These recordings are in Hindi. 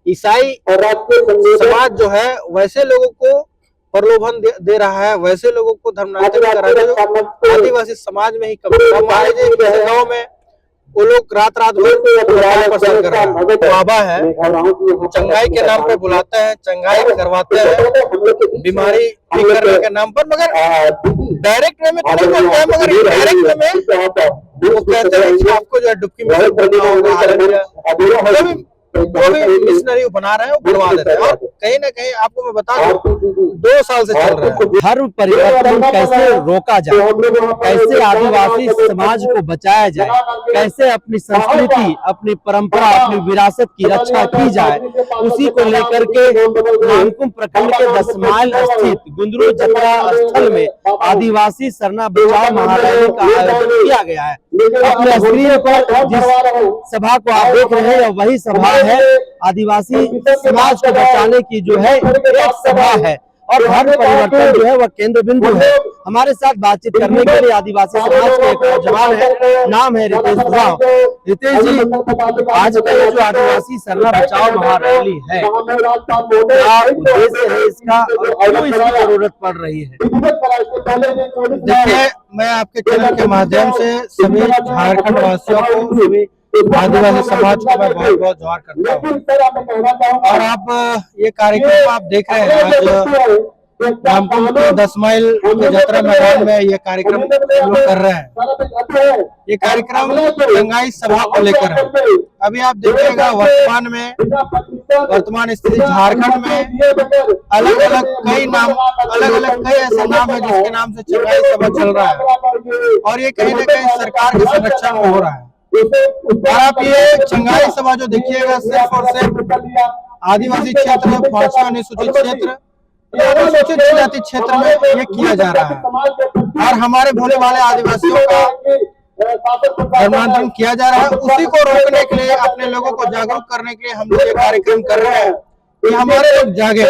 ईसाई समाज जो है वैसे लोगों को प्रलोभन दे रहा है, वैसे लोगों को धर्मांतरित करा रहा है जो आदिवासी समाज में ही कम मान लीजिए गाँव में वो लोग रात भर पसंद कर रहा है, बाबा है चंगाई के नाम पे बुलाते हैं, चंगाई करवाते हैं बीमारी ठीक करने के नाम पर, मगर डायरेक्ट वे में तो नहीं बोलते हैं, मगर इनडायरेक्ट वे में वो कहते हैं कि आपको जो है डुबकी में बनना होगा, जो भी मिशनरी बना रहे हैं वो बनवा देते हैं। और कहीं ना कहीं आपको मैं बता दूं 2 साल से चल रहा है। धर्म परिवर्तन कैसे रोका जाए, कैसे आदिवासी समाज को बचाया जाए, कैसे अपनी संस्कृति, अपनी परंपरा, अपनी विरासत की रक्षा की जाए, उसी को लेकर के नामकुम प्रखंड के 10 माइल स्थित गुंदरू जतरा स्थल में आदिवासी सरना बचाओ महारैली का आयोजन किया गया है। अपने स्क्रीन पर जिस सभा को आप देख रहे हैं वही सभा है आदिवासी समाज को बचाने की जो है एक सभा है और धर्म परिवर्तन जो है वह केंद्र बिंदु है। हमारे साथ बातचीत करने के लिए आदिवासी समाज के एक जवान है, नाम है रितेश दुआ। रितेश जी, आज का ये जो आदिवासी सरना बचाओ महारैली है, क्या उद्देश्य है इसका और क्यों इसकी जरूरत पड़ रही है? देखिए, मैं आपके चैनल के माध्यम से सभी झारखंड वासियों को, सभी आदिवासी समाज को मैं बहुत बहुत जोहार करता हूँ। और आप ये कार्यक्रम आप देख रहे हैं, आज नामकुम के 10 माइल के जतरा मैदान में ये कार्यक्रम लोग कर रहे हैं। ये कार्यक्रम चंगाई सभा को लेकर है। अभी आप देखिएगा वर्तमान स्थिति झारखंड में अलग अलग कई ऐसे नाम है जिसके नाम से चंगाई सभा चल रहा है और ये कहीं ना कहीं सरकार के संरक्षण में हो रहा है। और आप ये चंगाई सभा जो देखिएगा सिर्फ और सिर्फ आदिवासी क्षेत्र, 5वां अनुसूचित क्षेत्र, अनुसूचित जनजाति क्षेत्र में ये किया जा रहा है और हमारे भोले वाले आदिवासियों का धर्मांतरण किया जा रहा है। उसी को रोकने के लिए, अपने लोगों को जागरूक करने के लिए हम लोग ये कार्यक्रम कर रहे हैं कि हमारे लोग जागे।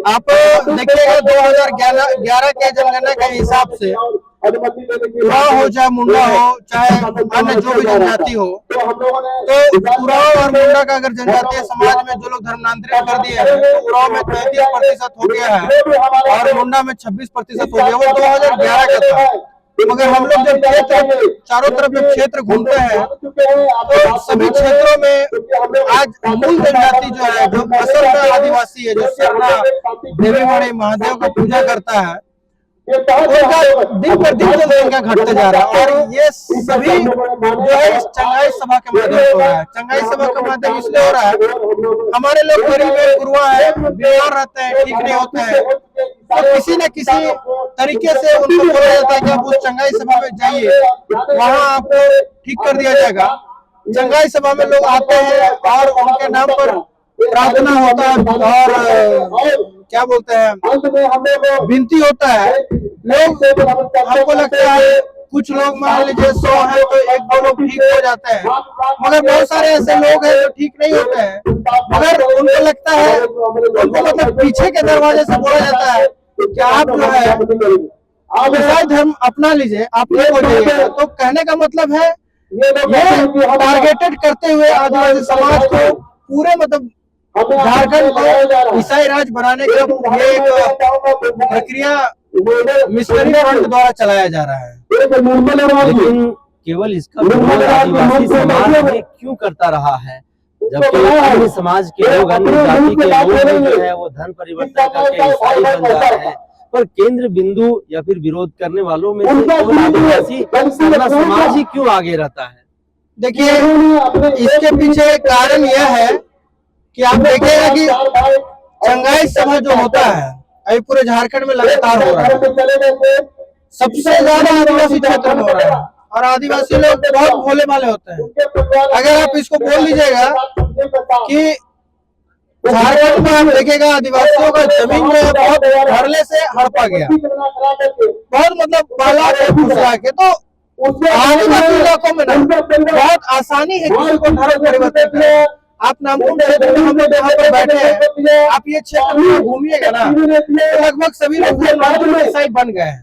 आप देखिएगा 2011 के जनगणना के हिसाब से उराव हो चाहे मुंडा हो चाहे अन्य जो भी जनजाति हो, तो उराव और मुंडा का अगर जनजातीय समाज में जो लोग धर्मांतरित कर दिए हैं तो उराव में 33% हो गया है और मुंडा में 26% हो गया। वो 2011 का था। मगर हम लोग जब क्षेत्र चारों तरफ जब क्षेत्र घूमते हैं तो सभी क्षेत्रों में आज मूल जनजाति जो है, जो असल में आदिवासी है, जो सरना देवी मणि महादेव को पूजा करता है, उनका दिन पर दिन जनसंख्या घटते जा रहा है। और ये सभी जो है इस चंगाई सभा के माध्यम से हो रहा है। चंगाई सभा का माध्यम इसलिए हो रहा है, हमारे लोग गरीब है, गुरुआ है, बीमार रहते हैं, ठीक नहीं होते हैं, तो किसी न किसी तरीके से उनको बोला जाता है कि आप उस चंगाई सभा में जाइए, वहां आपको ठीक कर दिया जाएगा। चंगाई सभा में लोग आते हैं और उनके नाम पर प्रार्थना होता है और क्या बोलते हैं विनती होता है। लोग, हमको लगता है कुछ लोग मान लीजिए 100 है तो 1-2 लोग ठीक हो जाते हैं, मगर बहुत सारे ऐसे लोग हैं जो ठीक नहीं होते हैं। मगर उनको लगता है, उनको मतलब पीछे के दरवाजे से बोला जाता है कि आप जो है आप ईसाई धर्म अपना लीजिए, आप ठीक हो जाइए। तो कहने का मतलब है ये टारगेटेड करते हुए आदिवासी समाज को पूरे मतलब झारखंड को ईसाई राज बनाने का ये एक प्रक्रिया मिशनरी फ्रंट द्वारा चलाया जा रहा है। लेकिन केवल इसका विरोध आदिवासी समाज ही क्यों करता रहा है, जबकि अन्य समाज के लोग, अन्य जाति के लोग जो है वो धर्म परिवर्तन करके ईसाई बन जा रहे हैं, पर केंद्र बिंदु या फिर विरोध करने वालों में से केवल आदिवासी सरना समाज ही क्यों आगे रहता है? देखिए, इसके पीछे कारण यह है कि आप देखेगा कि चंगाई सभा जो होता है अभी पूरे झारखंड में लगातार हो रहा है। सबसे ज्यादा आदिवासी क्षेत्र में हो रहा है और आदिवासी लोग बहुत भोले भाले होते हैं। अगर आप इसको बोल लीजिएगा कि झारखंड में आप देखेगा आदिवासियों का जमीन जो है बहुत धरले से हड़पा गया, बहुत मतलब बाला के फुसला के, तो आदिवासी इलाकों में ना बहुत आसानी है किसी को धर्म परिवर्तन करना। आप नामकुम क्षेत्र में हम लोग यहाँ पर बैठे हैं, आप ये क्षेत्र में घूमिएगा ना तो लगभग सभी लोग ईसाई बन गए हैं।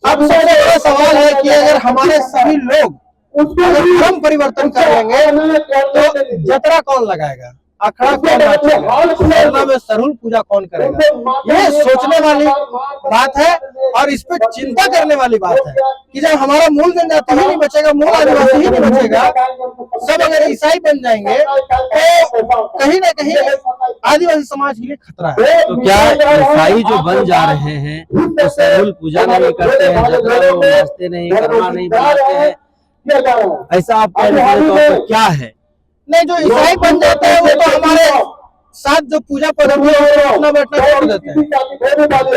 अब सबसे बड़ा सवाल है कि अगर हमारे सभी लोग धर्म परिवर्तन कर लेंगे तो जतरा कौन लगाएगा? अखड़ा कौन नाचेगा, सरना में सरहुल पूजा कौन करेगा। ये सोचने वाली बात है और इस पे चिंता करने वाली बात है कि जब हमारा मूल जनजाति ही नहीं बचेगा, मूल आदिवासी ही नहीं बचेगा, सब अगर ईसाई बन जाएंगे तो कहीं ना कहीं आदिवासी समाज के लिए खतरा है। तो क्या ईसाई जो बन जा रहे हैं तो सरहुल पूजा नहीं करते हैं, जतरा में नाचते नहीं, कर्मा नहीं बनाते हैं, ऐसा आप कह रहे हैं, तो क्या है? नहीं, जो ईसाई बन जाते हैं वो तो हमारे साथ जो पूजा पद्धति है वो उठना बैठना छोड़ देते हैं, वो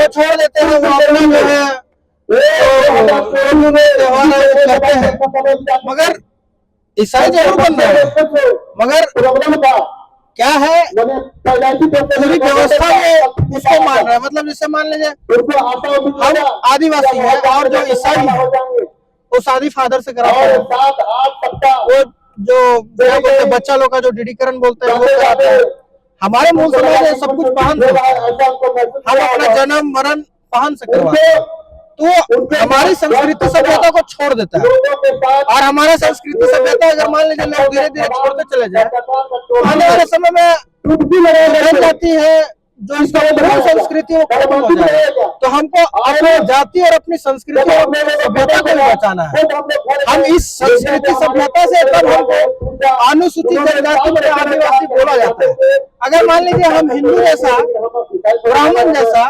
छोड़ देते हैं, वो अपना जो है त्योहार करते हैं। मगर ईसाई जरूर बन रहे हैं, मगर क्या है पूरी व्यवस्था में उसको मान रहे हैं। मतलब जैसे मान लीजिए हम आदिवासी हैं और जो ईसाई है वो शादी फादर से कराते हैं, वो जो बोलते बच्चा लोग का जो डिडीकरण बोलते हैं वो कराते हैं। हमारे मूल समाज में सब कुछ पाहन से, हम अपना जन्म मरण पाहन से करवाते हैं, तो हमारी संस्कृति सभ्यता को छोड़ देता है। और हमारा संस्कृति सभ्यता अगर मान लीजिए लोग धीरे धीरे छोड़ते चले जाए तो आने वाले समय में बन जाती है जो इसका मूल संस्कृति वो खत्म हो जाए। तो हमको अपनी जाति और अपनी संस्कृति और अपनी सभ्यता को बचाना है। हम इस संस्कृति सभ्यता से तब हमको अनुसूचित जनजाति में आदिवासी बोला जाता है। अगर मान लीजिए हम हिंदू जैसा ब्राह्मण जैसा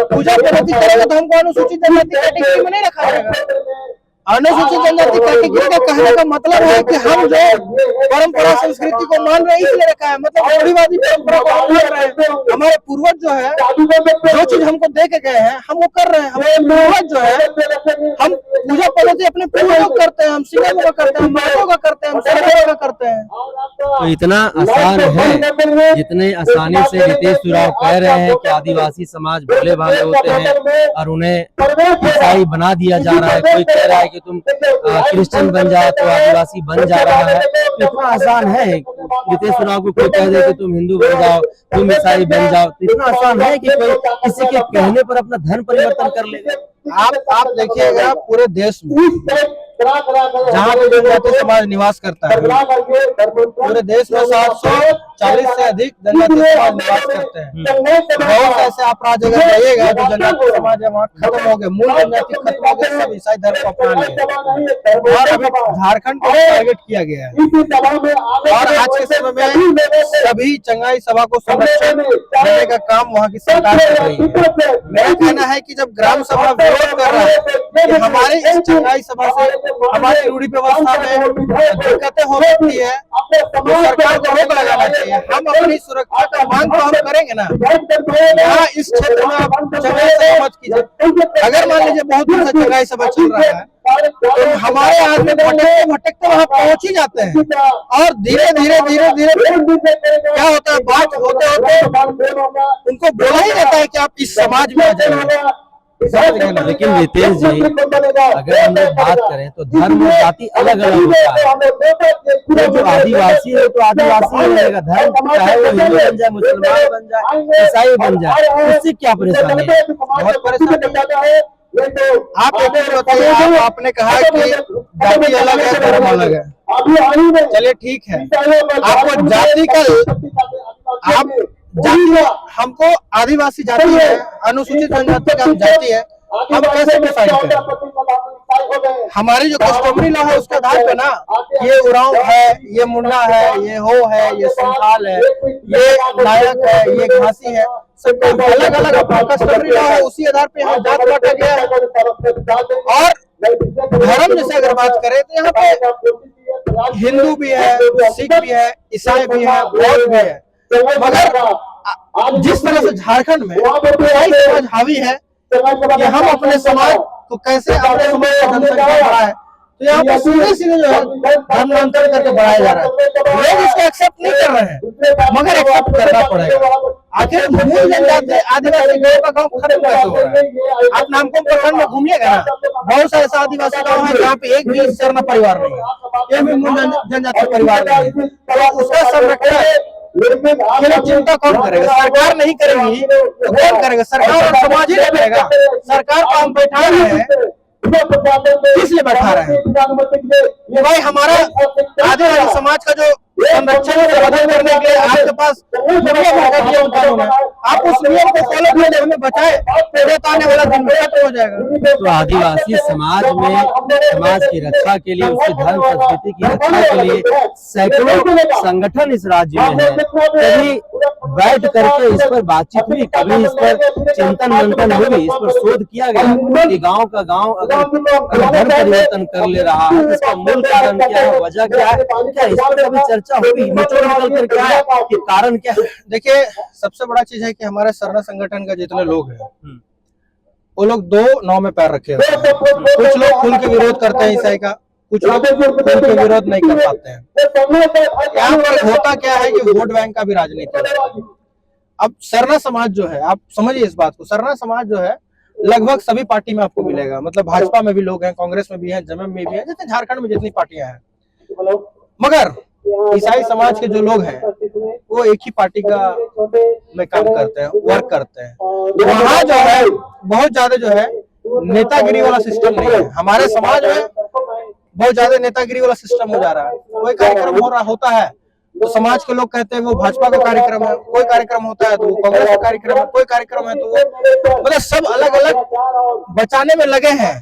पूजा पद्धति करेंगे तो हमको अनुसूचित जनजाति कैटेगरी में नहीं रखा जाएगा। अनुसूचित जनजाति कैटेगरी का कहने का मतलब है कि हम जो परंपरा संस्कृति को मान रहे हैं इसलिए रखा है, मतलब रूढ़िवादी परंपरा को हम मान रहे हैं। हमारे पूर्वज जो है जो चीज हमको दे के गए हैं हम वो कर रहे हैं। हमारे पूर्वज जो है हम पूजा पद्धति अपने पूर्वजों को करते हैं, हम सिंगों का करते हैं, हम मातों का करते हैं, हम सरदारों का करते हैं। तो इतना आसान है जितने आसानी से रितेश उरांव कह रहे हैं कि आदिवासी समाज भोले भाले होते हैं और उन्हें ईसाई बना दिया जा रहा है। कोई कह रहा है कि तुम क्रिश्चियन बन जाओ तो आदिवासी बन जा रहा है। तो इतना आसान है रितेश उरांव को कोई कह दे कि तुम हिंदू बन जाओ, तुम ईसाई बन जाओ, तो इतना आसान है कि कोई किसी के कहने पर अपना धर्म परिवर्तन कर लेगा। आप देखिएगा पूरे देश में जहाँ भी जनजाति समाज निवास करता है, पूरे देश में 740 से अधिक जनजाति समाज निवास करते हैं। बहुत ऐसे अपराध अगर जाइएगा जो जनजाति समाज है वहाँ खत्म हो गए, मूल जनजाति खत्म हो गए, सब ईसाई धर्म को अपना लिए और अभी झारखंड को टारगेट किया गया है। और आज के समय में सभी चंगाई सभा को संरक्षण देने का काम वहाँ की सरकार कर रही है। मेरा कहना है कि जब ग्राम सभा विरोध कर रहा है कि हमारे इस चंगाई सभा से हमारी रूढ़ी व्यवस्था में दिक्कतें हो सकती है तो सरकार को रोक लगाना चाहिए। हम अपनी सुरक्षा का मांग तो हम करेंगे ना। यहाँ इस क्षेत्र में आप चंगाई सभा मत कीजिए। अगर मान लीजिए बहुत दिन से चंगाई सभा चल रहा है तो हमारे आदमी भटकते भटकते वहाँ पहुंच ही जाते हैं और धीरे धीरे क्या होता है, बात होते होते उनको बोला ही जाता है कि आप इस समाज में आ जाइए। लेकिन रितेश जी अगर हम लोग बात करें तो धर्म और जाति अलग अलग होता है। तो जो आदिवासी है तो आदिवासी ही रहेगा, धर्म चाहे वो हिंदू बन जाए, मुसलमान बन जाए, ईसाई बन जाए, उससे क्या परेशानी है? बहुत परेशानी है। आप एक बार बताइए, आपने कहा कि जाति अलग है धर्म अलग है, चलिए ठीक है, आपको जाति का आप जाति हमको आदिवासी जाति है, अनुसूचित जनजाति का जाति है, हम कैसे डिसाइड करें? हमारी जो कस्टमरी लॉ है उसके आधार पे ना, ये उरांव है, ये मुंडा है, ये हो है, ये संथाल है, ये नायक है, ये घासी है, सबका अलग अलग अपना कस्टमरी लॉ है, उसी आधार पे यहाँ जात बांटा गया है। और धर्म जैसे अगर बात करें तो यहाँ पे हिंदू भी है, सिख भी है, ईसाई भी है, बौद्ध भी है, मगर जिस तरह से झारखंड में ईसाई समाज हावी है कि हम अपने समाज को कैसे अपने समाज का जनसंख्या बढ़ा है तो यहाँ पर सीधे सीधे जो है धर्मांतरण करके बढ़ाया जा रहा है। लोग इसको एक्सेप्ट नहीं कर रहे हैं मगर एक्सेप्ट करना पड़ेगा। आखिर मूल जनजाति आदिवासी गाँव का गाँव खत्म कैसे हो रहा है? आप नामकुम प्रखंड में घूमिएगा ना, बहुत सारे ऐसा आदिवासी गाँव है जहाँ पे एक भी सरना परिवार नहीं है, एक भी मूल जनजाति परिवार नहीं है, तो उसका संरक्षण चिंता कौन करेगा? सरकार नहीं करेगी तो कौन करेगा? सरकार और समाज ही नहीं करेगा। सरकार को हम बैठा रहे हैं, इसलिए बैठा रहे हैं कि भाई हमारा आदिवासी समाज का जो संरक्षण से मदद करने के लिए आपके पास नियम कानून है, आप उस नियम को फॉलो करें, हमें बचाए, फिर आने वाला दिन खत्म हो जाएगा। तो आदिवासी समाज में समाज की रक्षा के लिए, उसकी धर्म संस्कृति की रक्षा के लिए सैकड़ों संगठन इस राज्य में है। कभी बैठ करके इस पर बातचीत हुई, कभी इस पर चिंतन मंथन हुई, इस पर शोध किया गया कि गांव का गांव अगर धर्म परिवर्तन कर ले रहा है तो इसका मूल कारण क्या है, वजह क्या है, क्या इस पर कभी चर्चा होगी, निचोड़ निकल कर क्या है कि कारण क्या है? देखिए, सबसे बड़ा चीज है कि हमारे सरना संगठन का जितने लोग हैं वो लोग दो नाव में पैर रखे हुए हैं। कुछ लोग खुल के विरोध करते हैं ईसाई का, कुछ लोग खुल के विरोध नहीं कर पाते हैं। यहाँ पर होता क्या है कि वोट बैंक का भी राजनीति है। अब सरना समाज जो है, आप समझिए इस बात को, सरना समाज जो है लगभग सभी पार्टी में आपको मिलेगा, मतलब भाजपा में भी लोग हैं, कांग्रेस में भी हैं, जमम में भी हैं, जैसे झारखंड में जितनी पार्टियां हैं। मगर ईसाई समाज के जो लोग हैं वो एक ही पार्टी का में काम करते हैं, वर्क करते हैं। वहाँ जो है बहुत ज्यादा जो है नेतागिरी वाला सिस्टम नहीं है। हमारे समाज में बहुत ज्यादा नेतागिरी वाला सिस्टम हो जा रहा है। कोई कार्यक्रम हो रहा होता है तो समाज के लोग कहते हैं वो भाजपा का कार्यक्रम है, कोई कार्यक्रम होता है तो वो कांग्रेस का कार्यक्रम है, कोई कार्यक्रम है तो वो मतलब सब अलग अलग बचाने में लगे हैं।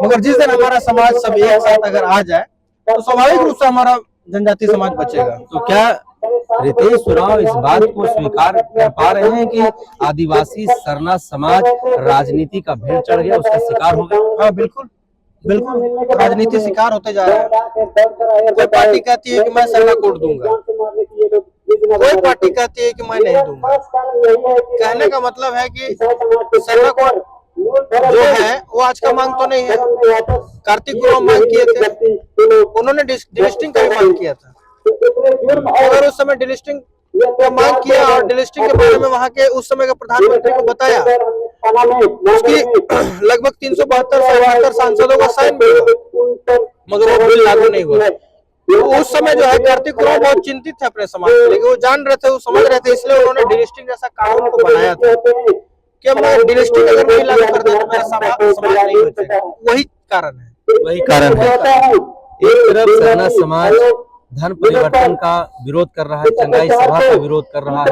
मगर जिस दिन हमारा समाज सब एक साथ अगर आ जाए तो स्वाभाविक रूप से हमारा जनजातीय समाज बचेगा। तो क्या रितेश उरांव इस बात को स्वीकार कर पा रहे हैं कि आदिवासी सरना समाज राजनीति का भेड़ चढ़ गया, उसका शिकार हो गया? हाँ बिल्कुल बिल्कुल, राजनीति शिकार होते जा रहे हैं। कोई पार्टी कहती है कि मैं सरना कोड दूंगा, कोई पार्टी कहती है कि मैं नहीं दूंगा। कहने का मतलब है कि सरना कोड जो है वो आज का मांग तो नहीं है। कार्तिक उरांव मांग किए थे, उन्होंने डिलिस्टिंग का भी मांग किया था। अगर उस समय डिलिस्टिंग का मांग किया और डिलिस्टिंग के बारे में वहाँ के उस समय के प्रधानमंत्री को बताया, उसकी लगभग 372 सांसदों का साइन भी हुआ, मगर वो बिल लागू नहीं हुआ। तो उस समय जो है कार्तिक उरांव बहुत चिंतित थे अपने समाज के लिए, वो जान रहे थे, वो समझ रहे थे, इसलिए उन्होंने डिलिस्टिंग जैसा कानून को बनाया था कि मैं डिलिस्टिंग अगर नहीं लागू कर दे तो मेरा समाज नहीं बचेगा। वही कारण है। एक तरफ सरना समाज धर्म परिवर्तन का विरोध कर रहा है, चंगाई सभा का विरोध कर रहा है।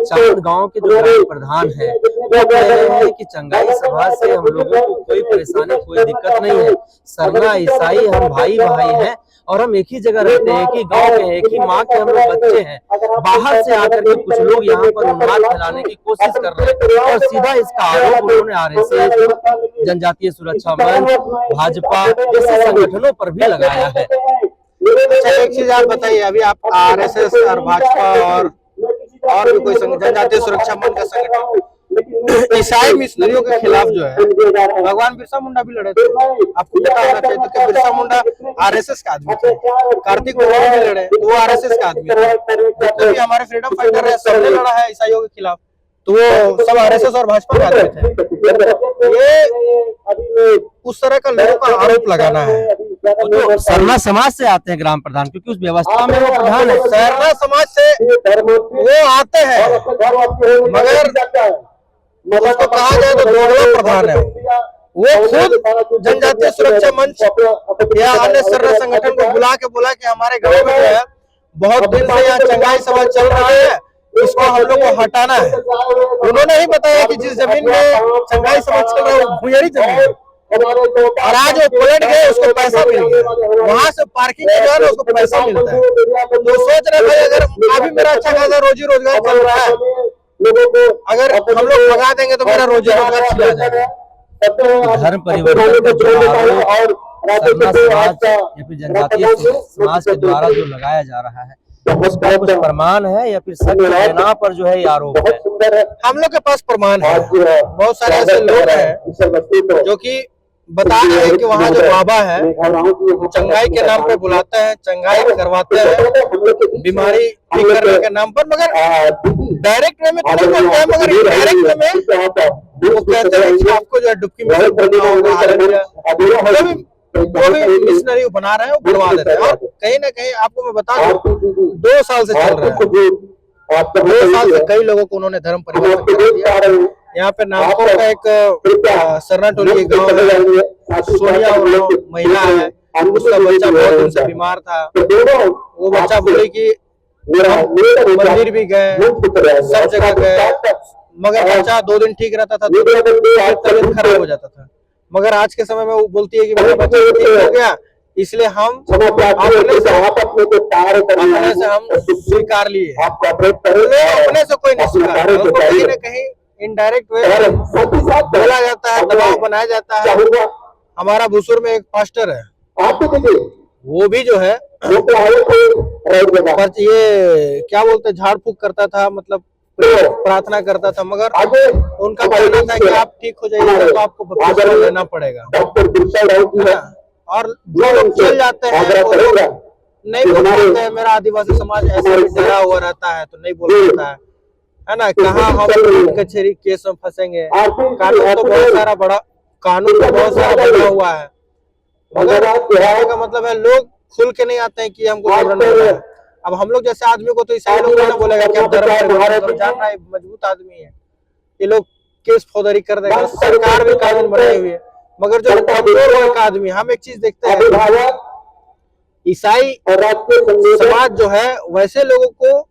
चांद गांव के जो ग्राम प्रधान है वो कह रहे हैं कि चंगाई सभा से हम लोगों को कोई परेशानी, कोई दिक्कत नहीं है। सरना ईसाई हम भाई भाई हैं और हम एक ही जगह रहते हैं, एक ही गांव के, एक ही माँ के हम लोग बच्चे हैं। बाहर से आकर के कुछ लोग यहाँ पर उन्माद फैलाने की कोशिश कर रहे हैं और सीधा इसका आरोप उन्होंने आरएसएस, जनजातीय सुरक्षा मंच, भाजपा जैसे संगठनों पर भी लगाया है। अच्छा, एक चीज आप बताइए, अभी आप आरएसएस और भाजपा और भी कोई जनजातीय सुरक्षा मंच का संगठन ईसाई मिशनरियों के खिलाफ जो है भगवान बिरसा मुंडा भी लड़े थे। आपको पता होना चाहिए तो कि बिरसा मुंडा आरएसएस का आदमी थे, कार्तिक उरांव भी लड़े तो वो आरएसएस का आदमी थे। कभी हमारे फ्रीडम फाइटर है, सबने लड़ा है ईसाइयों के खिलाफ, तो वो सब आरएसएस और भाजपा के आदमी थे। ये उस तरह का लोगों का आरोप लगाना है। तो सरना समाज से आते हैं ग्राम प्रधान, क्योंकि उस व्यवस्था में वो प्रधान है। सरना समाज से वो आते हैं, मगर उसको कहा जाए तो दोगला प्रधान है। वो खुद जनजातीय सुरक्षा मंच या अन्य सरना संगठन को बुला के हमारे गांव में जो है बहुत दिन से यहाँ चंगाई सभा चल रहा है, इसको हम लोग को हटाना है। उन्होंने ही बताया कि जिस जमीन में चंगाई सभा चल रहा है वो भूयरी जमीन है और आज वो पलट गए, उसको पैसा मिल गया, वहां से पार्किंग के जो है उसको पैसा मिलता है। तो सोच रहे भाई अगर अभी मेरा अच्छा खासा रोजी रोजगार चल रहा है, अगर हम लोग भगा देंगे तो मेरा रोजी रोजगार छिना जाएगा। धर्म परिवर्तन का जो आरोप सरना समाज या फिर जनजातीय समाज के द्वारा जो लगाया जा रहा है, उसका कुछ प्रमाण है या फिर सच घटना पर जो है ये आरोप है? हम लोग के पास प्रमाण है। बहुत सारे ऐसे लोग हैं जो कि बता रहे हैं कि वहाँ जो बाबा है चंगाई के नाम पे बुलाते हैं, चंगाई करवाते हैं बीमारी ठीक करने के नाम पर, मगर डायरेक्ट वे में तो नहीं बोलते हैं, मगर इनडायरेक्ट में वो कहते हैं कि आपको जो है डुबकी में बनना होगा, जो भी मिशनरी बना रहे हैं वो बनवा देते हैं। और कहीं ना कहीं आपको मैं बता दूं 2 साल से चल रहा है, 2 साल से कई लोगों को उन्होंने धर्म परिवर्तन कर दिया। यहाँ पे नामपुर का एक सरना टोली गाँव में सोनिया महिला है, उसका बच्चा बहुत दिन से बीमार था। वो बच्चा बोले कि हम मंदिर भी गए, सब जगह गए, मगर बच्चा 2 दिन ठीक रहता था, 2 दिन बाद तबीयत खराब हो जाता था। मगर आज के समय में वो बोलती है कि मेरा बच्चा ठीक हो गया, इसलिए हम अपने से हम स्वीकार लिए। अपने से कोई नहीं स्वीकार, उसको कहीं ना कहीं इनडायरेक्ट वे बोला जाता है, दबाव बनाया जाता है। हमारा भूसुर में एक पास्टर है, वो भी जो है पर ये क्या बोलते झाड़ फूक करता था, मतलब प्रार्थना करता था, मगर उनका कहना था कि आप ठीक हो जाइएगा तो आपको बपतिस्मा लेना पड़ेगा। और जो लोग चल जाते हैं वो लोग नहीं बोल पाते हैं। मेरा आदिवासी समाज ऐसे डरा हुआ रहता है तो नहीं बोल पाता है ना। कहाँ हम कचहरी केस में फंसेंगे। कानून तो बहुत सारा बड़ा बना हुआ है, मगर कहने का मतलब है लोग खुल के नहीं आते हैं कि हमको खबर नहीं है। अब हम लोग जैसे आदमी को तो ईसाई लोग ना बोलेगा कि आप धर्म जान रहा है, मजबूत आदमी है, ये लोग केस फौजदारी कर देगा, सरकार भी कानून बनाई हुई है। मगर जो कमजोर वर्ग का आदमी, हम एक चीज देखते हैं, ईसाई समाज जो है वैसे लोगों को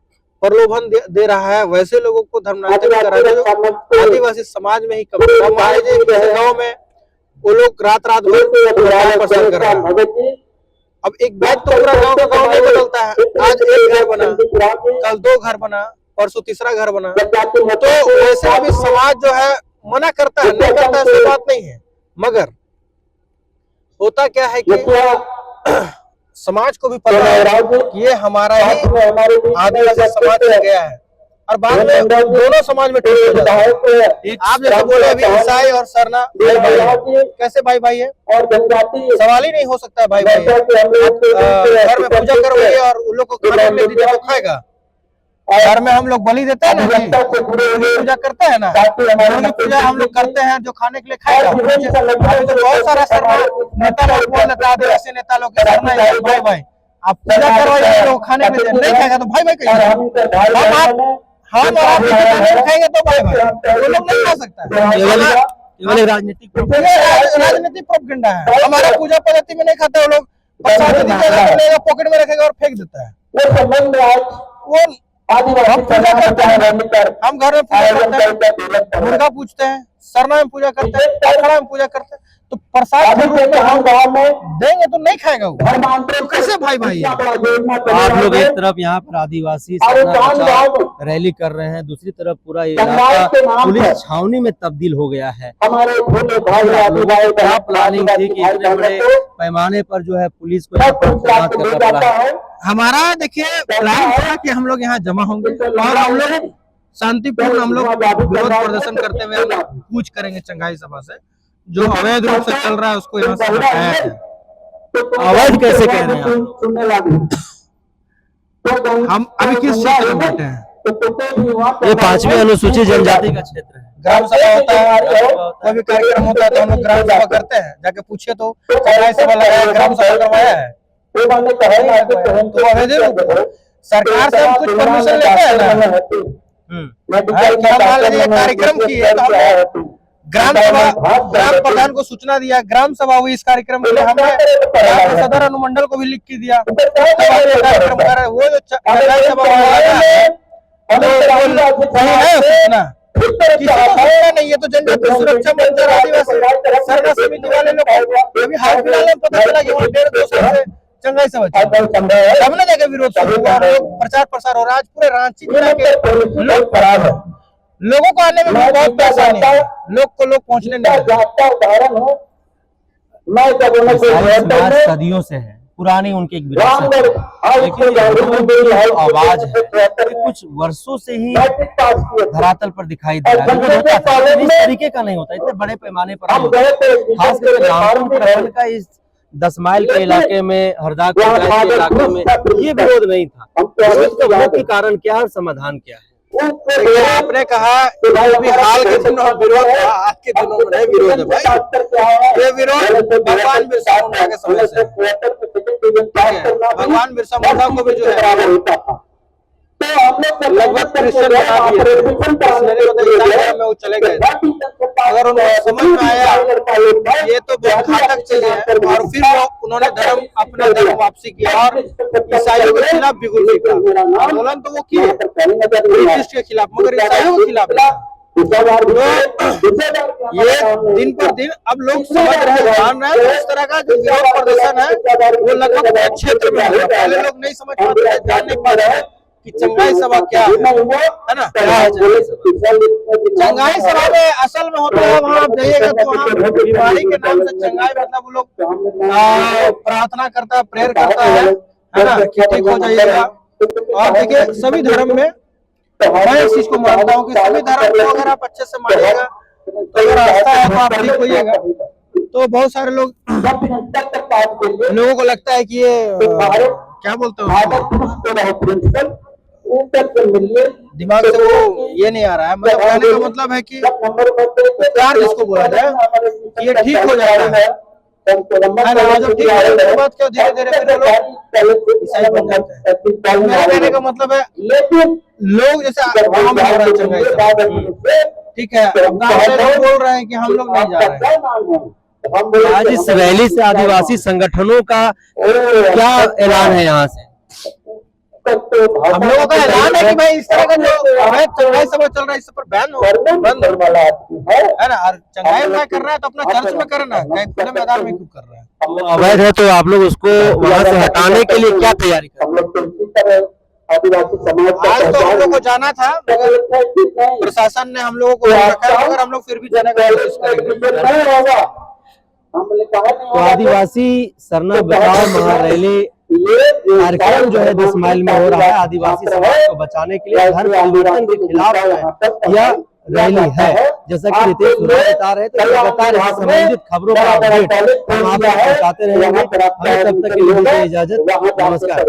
प्रलोभन दे रहा है, वैसे लोगों को धर्मांतरित कर रहा है जो आदिवासी समाज में ही कम। हमारे गाँव में वो लोग रात भर पसंद कर रहा है। अब एक बैग तो पूरा गांव का गांव नहीं बदलता है। आज एक घर बना, कल 2 घर बना, परसों तीसरा घर बना, तो वैसे भी समाज जो है मना करता है, नहीं करता ऐसी बात नहीं है। मगर होता क्या है कि समाज को भी पता है कि ये हमारा ही आदिवासी समाज से गया है, और बाद में दोनों समाज में ठीक हो जाता है। आप जैसे बोले अभी ईसाई और सरना भाई भाई है, कैसे भाई भाई है? सवाल ही नहीं हो सकता है भाई भाई है। घर में पूजा करवाइए और उन लोग को खाने में दीजिए तो खाएगा। घर में हम लोग बलि देते हैं ना, पूजा करते हैं ना, पूजा हम लोग करते हैं जो खाने के लिए खाएगा। तो बहुत सारा सरना नेता लोग बोल देता है, आदिवासी नेता लोग भाई भाई आप पूजा करवाइए तो खाने में नहीं खाएगा तो भाई भाई कहिए। हम और आप खाएंगे तो भाई भाई, वो लोग नहीं खा सकता है। राजनीतिक प्रोपेगेंडा है। हमारा पूजा पद्धति में नहीं खाता है वो लोग, पॉकेट में रखेगा और फेंक देता है। वो हम पूजा करते हैं, हम घर में पूजा करते हैं, मुर्गा पूजते हैं, सरना में पूजा करते हैं, अखाड़ा में पूजा करते हैं, तो प्रसाद के रूप में हम देंगे तो नहीं खाएगा वो, तो कैसे भाई भाई है? आप लोग एक तरफ यहाँ पर आदिवासी रैली कर रहे हैं, दूसरी तरफ पूरा इलाका पुलिस छावनी में तब्दील हो गया है। क्या प्लानिंग थी कि इतने बड़े पैमाने पर जो है पुलिस को तैनात करना पड़ा है? हमारा देखिए प्लान था कि हम लोग यहाँ जमा होंगे और हम लोग शांतिपूर्ण हम लोग विरोध प्रदर्शन करते हुए हम कूच करेंगे चंगाई सभा से, जो अवैध रूप से चल रहा है उसको यहाँ से हटाया है। अवैध कैसे कह रहे हैं हम अभी किस क्षेत्र में बैठे हैं? ये 5वीं अनुसूचित जनजाति का क्षेत्र है। ग्राम सभा होता है, कोई भी कार्यक्रम होता है तो हम लोग ग्राम सभा करते हैं। जाके पूछिए तो चंगाई सभा लगाया, ग्राम सभा करवाया है, तो अवैध रूप सरकार से हम कुछ परमिशन लेते हैं ना। कार्यक्रम किए तो हमने ग्राम प्रधान को सूचना दिया, ग्राम सभा हुई इस कार्यक्रम के लिए, हमने सदर अनुमंडल को भी लिख के दिया। कार्यक्रम कर रहे वो जो सभा सूचना किसी को नहीं है, तो जनजाति सुरक्षा मंच और आदिवासी सरना समिति वाले लोग अभी हाल फिलहाल में पता चला कि 1.5-2 साल से चंगाई सभा तब ना जाके विरोध शुरू हुआ, प्रचार प्रसार हो रहा है। आज पूरे रांची जिला के लोग खराब है, लोगों को आने में बहुत परेशानी है, लोग पहुंचने नहीं। सदियों से है, पुरानी उनकी एक विरासत है, लेकिन आवाज है कुछ वर्षों से ही धरातल पर दिखाई दे रहा है। इस तरीके का नहीं होता, इतने बड़े पैमाने पर नहीं होता। खासकर रामपुर प्रखंड का इस 10 माइल के इलाके में, हरदा के इलाके में ये विरोध नहीं था। इसका मुख्य कारण क्या है और समाधान क्या है? आपने कहा अभी हाल के दिनों में विरोध, आज के दिनों में नहीं विरोध है भाई। ये विरोध भगवान बिरसा मुंडा के समय से, भगवान बिरसा मुंडा को भी जो है लगभग क्रिश्चियन बना दिए थे। मैंने बताया ईसाई में वो चले गए थे। अगर उनको समझ में आया ये तो बहुत घातक चीज है, और फिर वो उन्होंने अपना धर्म वापसी किया और ईसाइयों के खिलाफ बिगुल फूका। आंदोलन तो वो किए ब्रिटिश के खिलाफ, मगर ईसाइयों के खिलाफ नहीं। तो ये दिन पर दिन अब लोग समझ रहे हैं, जान रहे हैं। तो इस तरह का जो विरोध प्रदर्शन है वो लगभग हर क्षेत्र में हो रहा है। पहले लोग नहीं समझ पाते थे, जान नहीं पा रहे कि चंगाई सभा क्या है ना, क्या है चंगाई सभा में असल में होता है। वहाँ आप जाइएगा तो वहाँ बीमारी के नाम से चंगाई मतलब वो लोग प्रार्थना करता है, प्रेयर करता है ना, कि ठीक हो जाइएगा। और देखिए सभी धर्म में मैं इस चीज को मानता हूँ कि सभी धर्म को अगर आप अच्छे से मानिएगा तो अगर आस्था है तो आप ठीक होइएगा। तो बहुत सारे लोगों को लगता है कि ये क्या बोलते हैं, दिमाग से वो ये नहीं आ रहा है। मतलब कहने का मतलब है कि उपचार जिसको बोला जाए ये ठीक हो जाता है ना, जब ठीक हो जाने के बाद क्यों धीरे धीरे फिर लोग ईसाई बन जाते हैं। मेरा कहने का मतलब है लोग जैसे गाँव में हो रहा है चंगाई सभा, ठीक है, गाँव से लोग बोल रहे हैं कि हम लोग नहीं जा रहे हैं। आज इस रैली से आदिवासी संगठनों का क्या ऐलान है यहाँ से? हम लोगों का ऐलान है कि भाई इस तरह का जो चंगाई सभा चल रहा है इस पर बैन हो, बंद है ना। और चंगाई में कर रहा है तो अपना चर्च में करना है, कहीं खुले मैदान में क्यों कर रहा है? अवैध है तो आप लोग उसको वहाँ से हटाने के लिए क्या तैयारी कर रहे हैं? आज तो हम लोग को जाना था, मगर प्रशासन ने हम लोगों को रखा है, मगर हम लोग फिर भी जाने की कोशिश करेंगे। तो आदिवासी सरना बचाओ महारैली कार्यक्रम जो है 10 माइल में हो रहा है, आदिवासी समाज को बचाने के लिए, धर्म परिवर्तन के खिलाफ यह रैली है। जैसा कि रितेश बता रहे थे, लगातार संबंधित खबरों का अपडेट हम आपको पहुंचाते रहेंगे। हमें तब तक के लिए इजाजत, नमस्कार।